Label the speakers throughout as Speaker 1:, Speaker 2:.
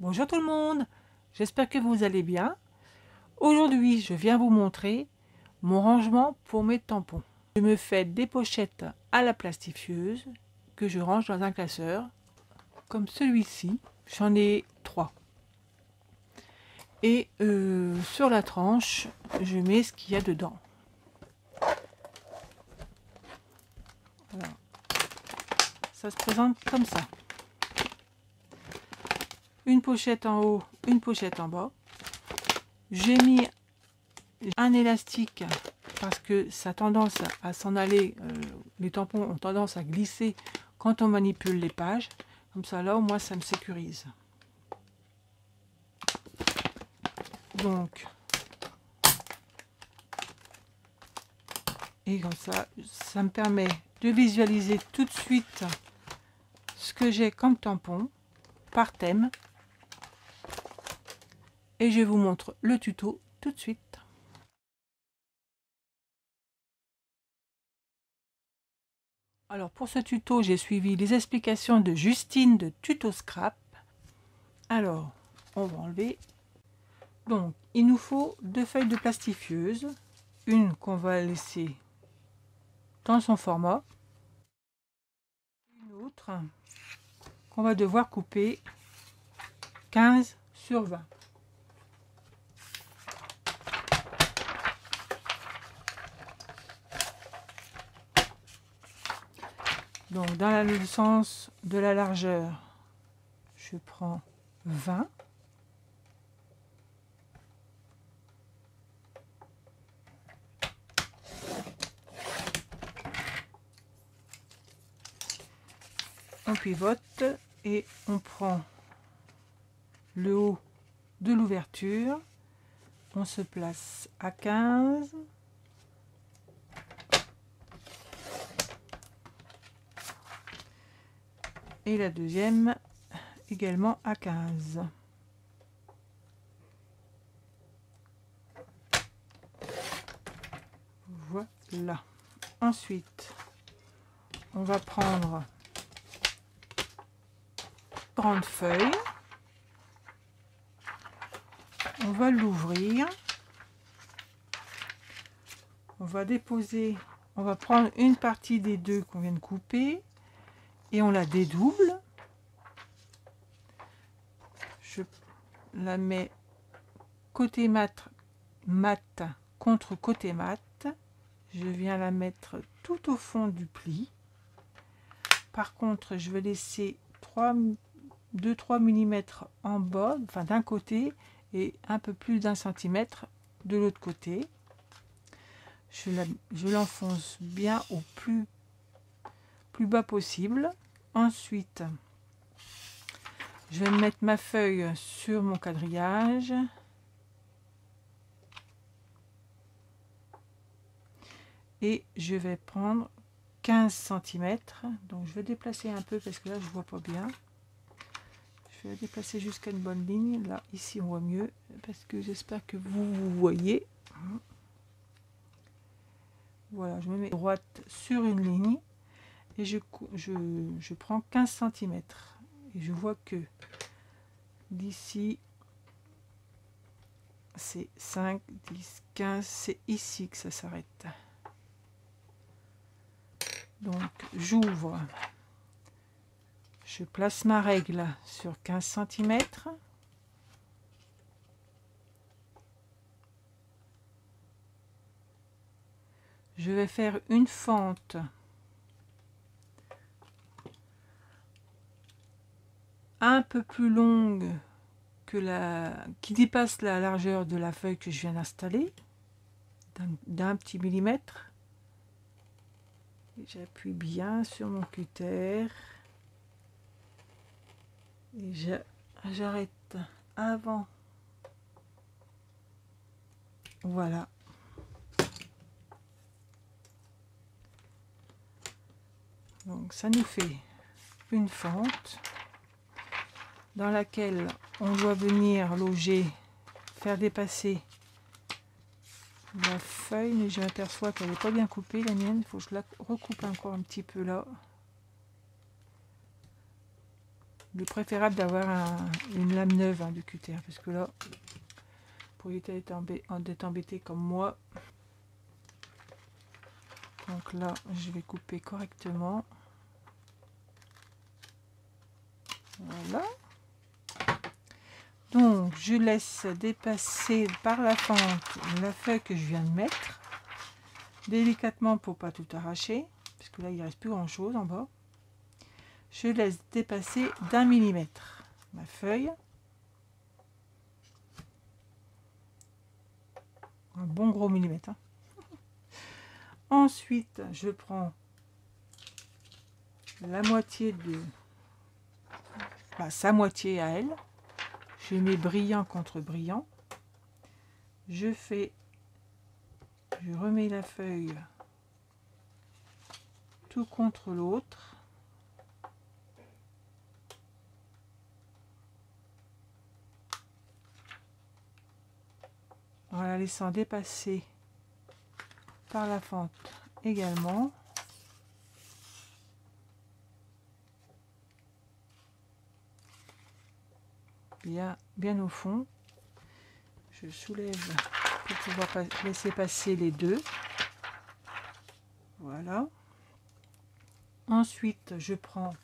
Speaker 1: Bonjour tout le monde, j'espère que vous allez bien. Aujourd'hui, je viens vous montrer mon rangement pour mes tampons. Je me fais des pochettes à la plastifieuse que je range dans un classeur, comme celui-ci. J'en ai 3. Et sur la tranche, je mets ce qu'il y a dedans. Voilà. Ça se présente comme ça. Une pochette en haut, une pochette en bas. J'ai mis un élastique parce que ça a tendance à s'en aller, les tampons ont tendance à glisser quand on manipule les pages. Comme ça, là, au moins, ça me sécurise. Donc, et comme ça me permet de visualiser tout de suite ce que j'ai comme tampon par thème. Et je vous montre le tuto tout de suite. Alors pour ce tuto, j'ai suivi les explications de Justine de Tuto Scrap. Alors, on va enlever. Donc, il nous faut 2 feuilles de plastifieuse. Une qu'on va laisser dans son format. Une autre qu'on va devoir couper 15/20. Donc dans le sens de la largeur, je prends 20. On pivote et on prend le haut de l'ouverture. On se place à 15. Et la deuxième également à 15. Voilà. Ensuite, on va prendre une grande feuille. On va l'ouvrir. On va déposer, on va prendre une partie des deux qu'on vient de couper et on la dédouble. Je la mets côté mat contre côté mat. Je viens la mettre tout au fond du pli. Par contre, je vais laisser 2-3 mm en bas, enfin d'un côté, et un peu plus d'1 centimètre de l'autre côté. Je l'enfonce bien au plus bas possible. Ensuite, je vais mettre ma feuille sur mon quadrillage. Et je vais prendre 15 cm. Donc je vais déplacer un peu parce que là je vois pas bien. Je vais déplacer jusqu'à une bonne ligne. Là, ici on voit mieux parce que j'espère que vous voyez. Voilà, je me mets droite sur une ligne et je prends 15 cm. Et je vois que d'ici c'est 5, 10, 15, c'est ici que ça s'arrête. Donc j'ouvre, je place ma règle sur 15 cm. Je vais faire une fente un peu plus longue que qui dépasse la largeur de la feuille que je viens d'installer, d'un petit millimètre. J'appuie bien sur mon cutter et j'arrête avant. Voilà. Donc ça nous fait une fente dans laquelle on doit venir loger, faire dépasser la feuille, mais je m'aperçois qu'elle n'est pas bien coupée, la mienne. Il faut que je la recoupe encore un petit peu là. Il est préférable d'avoir une lame neuve de cutter, parce que là, pour éviter d'être embêté comme moi. Donc là, je vais couper correctement. Voilà. Donc, je laisse dépasser par la fente la feuille que je viens de mettre, délicatement pour pas tout arracher, parce que là, il ne reste plus grand chose en bas. Je laisse dépasser d'1 millimètre ma feuille. Un bon gros millimètre. Hein. Ensuite, je prends la moitié de... sa moitié à elle. Je mets brillant contre brillant. Je remets la feuille tout contre l'autre. En la laissant dépasser par la fente également. Bien au fond. Je soulève pour pouvoir laisser passer les deux. Voilà. Ensuite, je prends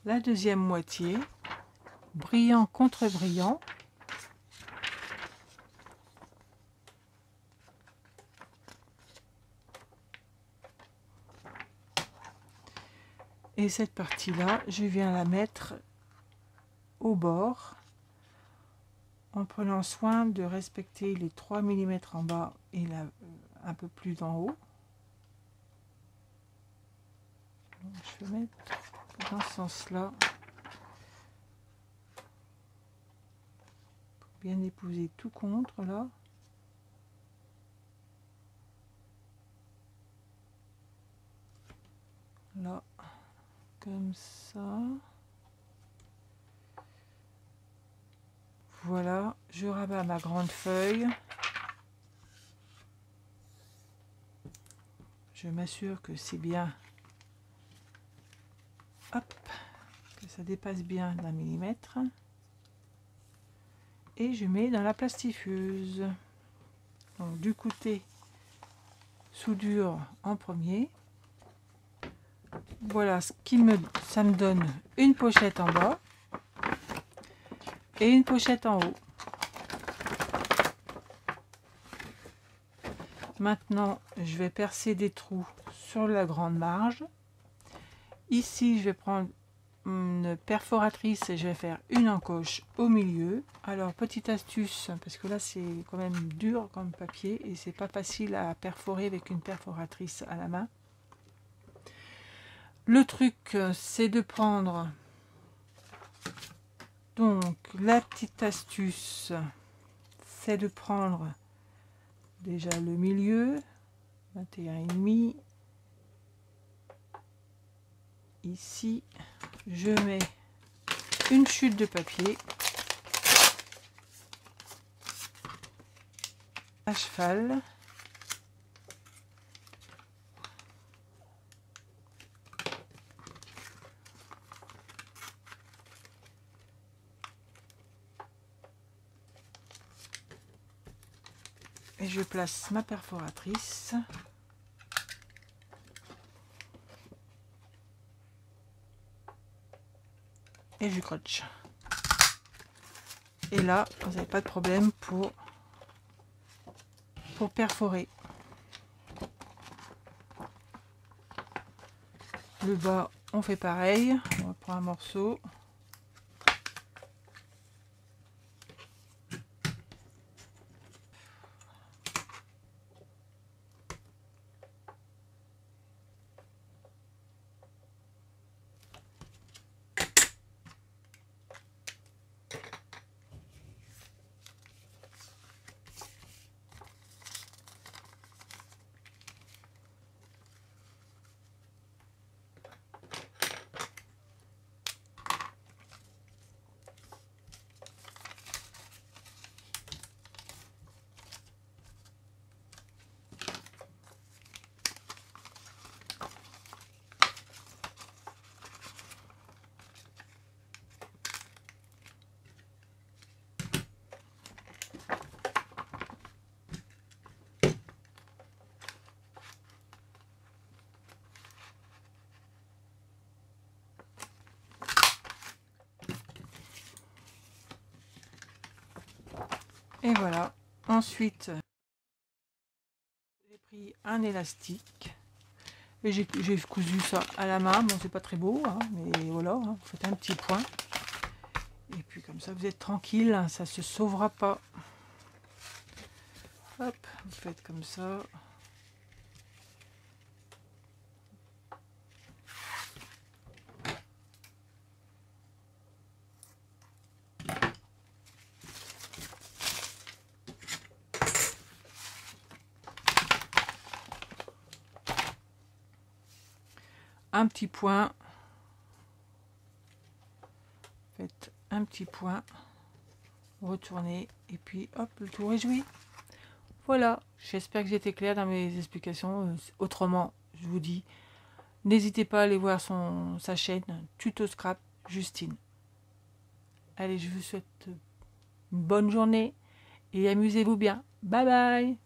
Speaker 1: la deuxième moitié, brillant contre brillant. Et cette partie-là, je viens la mettre au bord, en prenant soin de respecter les 3 mm en bas et un peu plus en haut. Donc, je vais mettre dans ce sens-là, pour bien épouser tout contre là. Là, comme ça. Voilà, je rabats ma grande feuille. Je m'assure que c'est bien. Hop, que ça dépasse bien d'1 millimètre. Et je mets dans la plastifieuse. Donc du côté soudure en premier. Voilà ce ça me donne une pochette en bas et une pochette en haut. Maintenant, je vais percer des trous sur la grande marge. Ici, je vais prendre une perforatrice et je vais faire une encoche au milieu. Alors, petite astuce, parce que là, c'est quand même dur comme papier et c'est pas facile à perforer avec une perforatrice à la main. Le truc, c'est de prendre, donc la petite astuce, c'est de prendre déjà le milieu, 21,5. Ici, je mets une chute de papier à cheval. Et je place ma perforatrice. Et je croche. Et là, vous n'avez pas de problème pour perforer. Le bas, on fait pareil. On va prendre un morceau. Et voilà. Ensuite, j'ai pris un élastique et j'ai cousu ça à la main. Bon, c'est pas très beau, hein, mais voilà, hein, vous faites un petit point. Et puis comme ça, vous êtes tranquille, hein, ça se sauvera pas. Hop, vous faites comme ça. Un petit point. Faites un petit point. Retournez et puis hop, le tour est joué. Voilà, j'espère que j'ai été claire dans mes explications. Autrement, je vous dis, n'hésitez pas à aller voir sa chaîne Tuto Scrap Justine. Allez, je vous souhaite une bonne journée et amusez-vous bien. Bye bye.